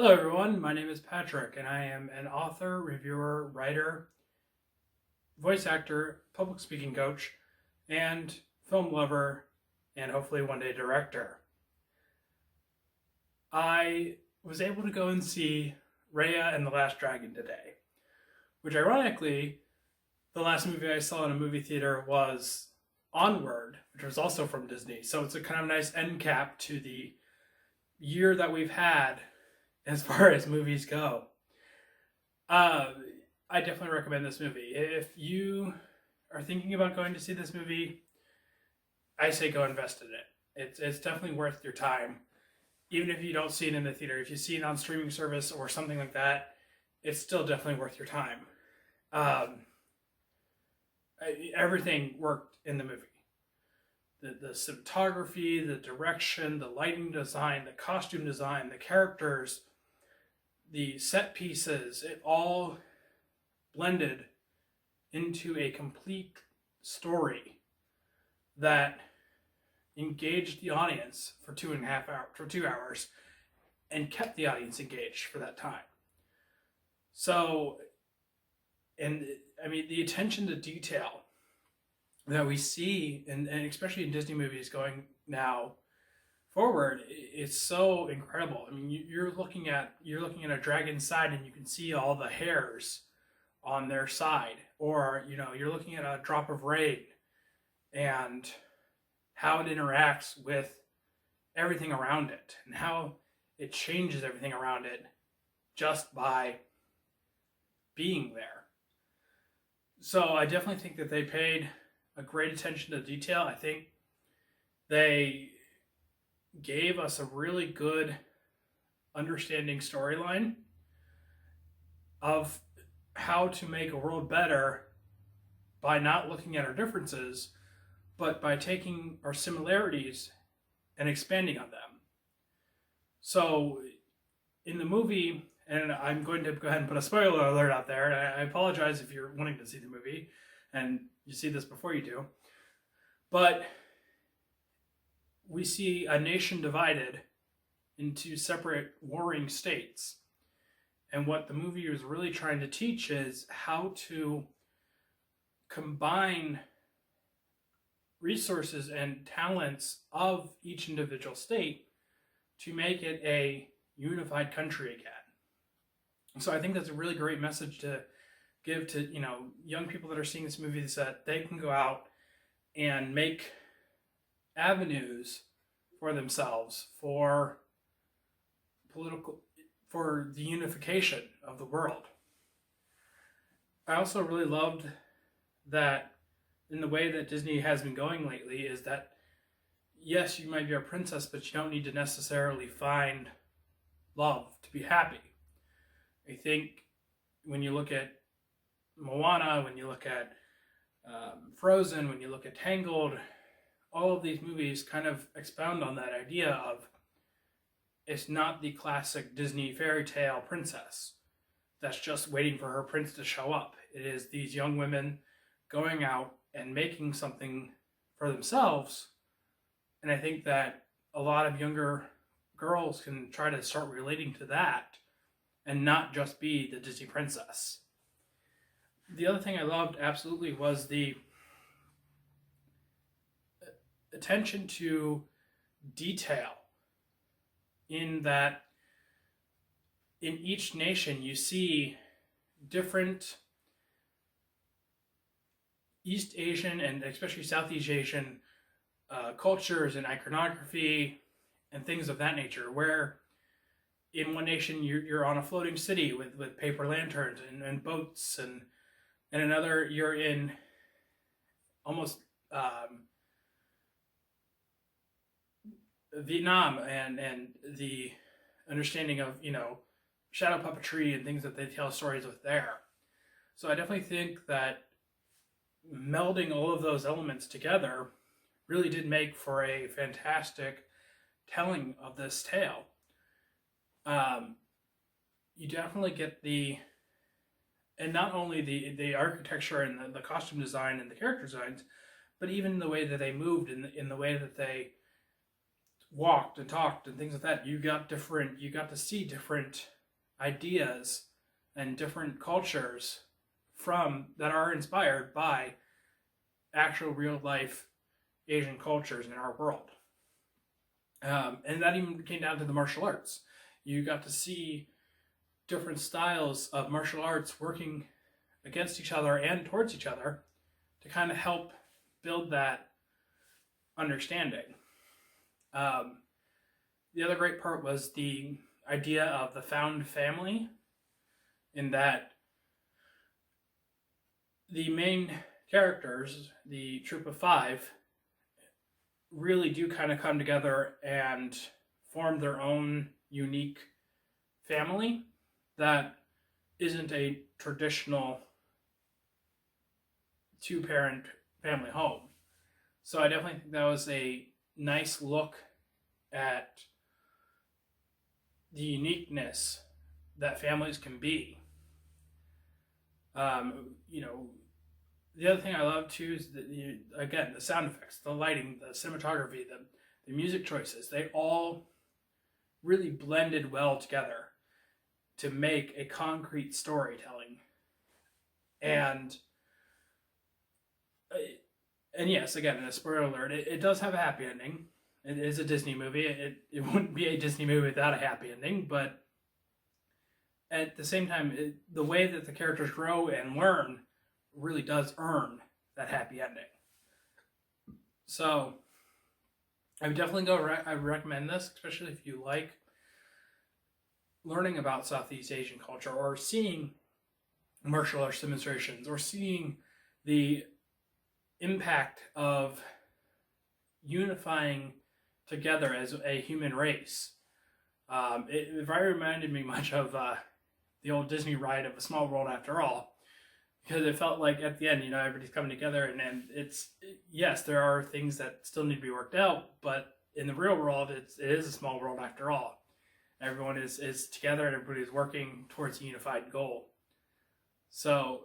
Hello, everyone. My name is Patrick, and I am an author, reviewer, writer, voice actor, public speaking coach, and film lover, and hopefully one day director. I was able to go and see Raya and the Last Dragon today, which ironically, the last movie I saw in a movie theater was Onward, which was also from Disney. So it's a kind of nice end cap to the year that we've had as far as movies go. Uh, I definitely recommend this movie. If you are thinking about going to see this movie, I say go invest in it. It's definitely worth your time. Even if you don't see it in the theater, if you see it on streaming service or something like that, it's still definitely worth your time. Um, Everything worked in the movie. The cinematography, the direction, the lighting design, the costume design, the characters, the set pieces, it all blended into a complete story that engaged the audience for 2 hours and kept the audience engaged for that time. So, and I mean, the attention to detail that we see, and especially in Disney movies going now forward, it's so incredible. I mean, you're looking at a dragon's side, and you can see all the hairs on their side, or you're looking at a drop of rain and how it interacts with everything around it, and how it changes everything around it just by being there. So I definitely think that they paid a great attention to detail. I think they gave us a really good understanding storyline of how to make a world better by not looking at our differences, but by taking our similarities and expanding on them. So in the movie, and I'm going to go ahead and put a spoiler alert out there, and I apologize if you're wanting to see the movie and you see this before you do, but we see a nation divided into separate warring states. And what the movie is really trying to teach is how to combine resources and talents of each individual state to make it a unified country again. So I think that's a really great message to give to young people that are seeing this movie, is that they can go out and make avenues for themselves for the unification of the world. I also really loved that in the way that Disney has been going lately is that yes, you might be a princess, but you don't need to necessarily find love to be happy. I think when you look at Moana, when you look at Frozen, when you look at Tangled, all of these movies kind of expound on that idea of it's not the classic Disney fairy tale princess that's just waiting for her prince to show up. It is these young women going out and making something for themselves. And I think that a lot of younger girls can try to start relating to that and not just be the Disney princess. The other thing I loved absolutely was the attention to detail, in that in each nation you see different East Asian and especially Southeast Asian cultures and iconography and things of that nature, where in one nation you're on a floating city with paper lanterns and boats, and in another you're in almost Vietnam and the understanding of shadow puppetry and things that they tell stories with there. So I definitely think that melding all of those elements together really did make for a fantastic telling of this tale. You definitely get and not only the architecture and the costume design and the character designs, but even the way that they moved, in the way that they walked and talked and things like that, you got to see different ideas and different cultures from that are inspired by actual real life Asian cultures in our world. And that even came down to the martial arts. You got to see different styles of martial arts working against each other and towards each other to kind of help build that understanding. The other great part was the idea of the found family, in that the main characters, the troop of 5, really do kind of come together and form their own unique family that isn't a traditional 2-parent family home. So I definitely think that was a nice look at the uniqueness that families can be. The other thing I love too is the sound effects, the lighting, the cinematography, the music choices. They all really blended well together to make a concrete storytelling. And yes, again, a spoiler alert, it does have a happy ending. It is a Disney movie. It wouldn't be a Disney movie without a happy ending, but at the same time, the way that the characters grow and learn really does earn that happy ending. So I would definitely I would recommend this, especially if you like learning about Southeast Asian culture, or seeing martial arts demonstrations, or seeing the impact of unifying together as a human race. It very reminded me much of the old Disney ride of A Small World After All, because it felt like at the end, everybody's coming together, and yes, there are things that still need to be worked out, but in the real world, it is a small world after all. Everyone is together, and everybody's working towards a unified goal. So,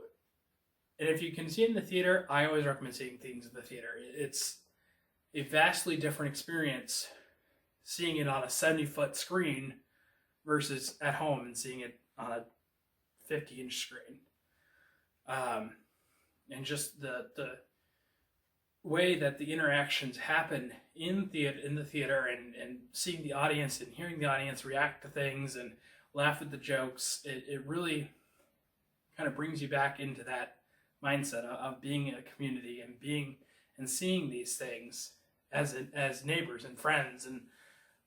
and if you can see it in the theater, I always recommend seeing things in the theater. It's a vastly different experience seeing it on a 70-foot screen versus at home and seeing it on a 50-inch screen. And just the way that the interactions happen in the theater, and seeing the audience and hearing the audience react to things and laugh at the jokes, it really kind of brings you back into that mindset of being in a community and seeing these things as neighbors and friends and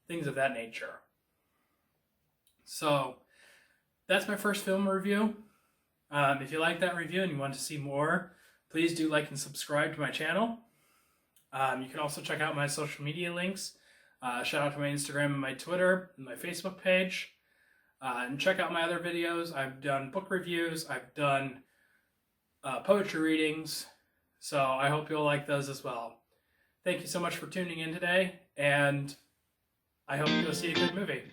things of that nature. So that's my first film review. If you like that review and you want to see more, please do like and subscribe to my channel. You can also check out my social media links. Shout out to my Instagram and my Twitter and my Facebook page. And check out my other videos. I've done book reviews. I've done poetry readings. So I hope you'll like those as well. Thank you so much for tuning in today, and I hope you'll see a good movie.